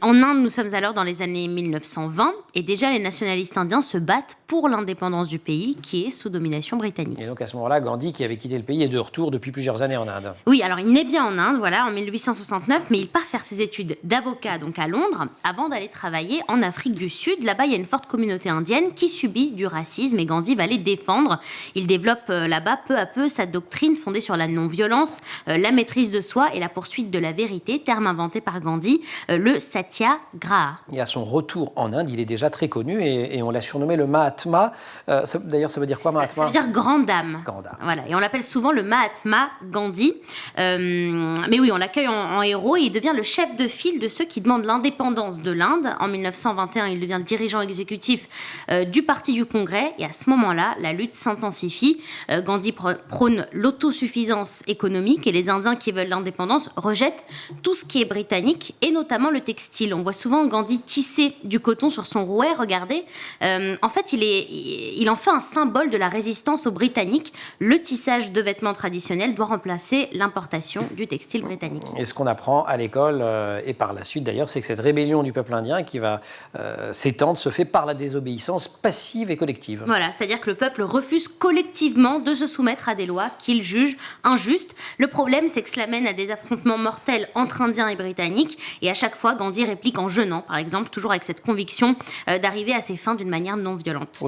En Inde, nous sommes alors dans les années 1920 et déjà les nationalistes indiens se battent pour l'indépendance du pays qui est sous domination britannique. Et donc à ce moment-là, Gandhi, qui avait quitté le pays, est de retour depuis plusieurs années en Inde. Oui, alors il naît bien en Inde, voilà, en 1869, mais il part faire ses études d'avocat donc à Londres avant d'aller travailler en Afrique du Sud. Là-bas, il y a une forte communauté indienne qui subit du racisme et Gandhi va les défendre. Il développe là-bas peu à peu sa doctrine fondée sur la non-violence, la maîtrise de soi et la poursuite de la vérité, terme inventé par Gandhi, le satyagraha. Et à son retour en Inde, il est déjà très connu et on l'a surnommé le Mahatma. D'ailleurs, ça veut dire quoi, Mahatma? Ça veut dire grande dame. Grande dame. Voilà, et on l'appelle souvent le Mahatma Gandhi. Mais oui, on l'accueille en héros et il devient le chef de file de ceux qui demandent l'indépendance de l'Inde. En 1921, il devient le dirigeant exécutif du Parti du Congrès et à ce moment-là, la lutte s'intensifie. Gandhi prône l'autosuffisance économique et les Indiens qui veulent l'indépendance rejettent tout ce qui est britannique et notamment le textile. On voit souvent Gandhi tisser du coton sur son rouet, regardez. En fait, il en fait un symbole de la résistance aux Britanniques. Le tissage de vêtements traditionnels doit remplacer l'importation du textile britannique. Et ce qu'on apprend à l'école et par la suite d'ailleurs, c'est que cette rébellion du peuple indien qui va s'étendre se fait par la désobéissance passive et collective. Voilà, c'est-à-dire que le peuple refuse collectivement de se soumettre à des lois qu'il juge injustes. Le problème, c'est que cela mène à des affrontements mortels entre Indiens et Britanniques. Et à chaque fois, Gandhi réplique en jeûnant, par exemple, toujours avec cette conviction d'arriver à ses fins d'une manière non violente.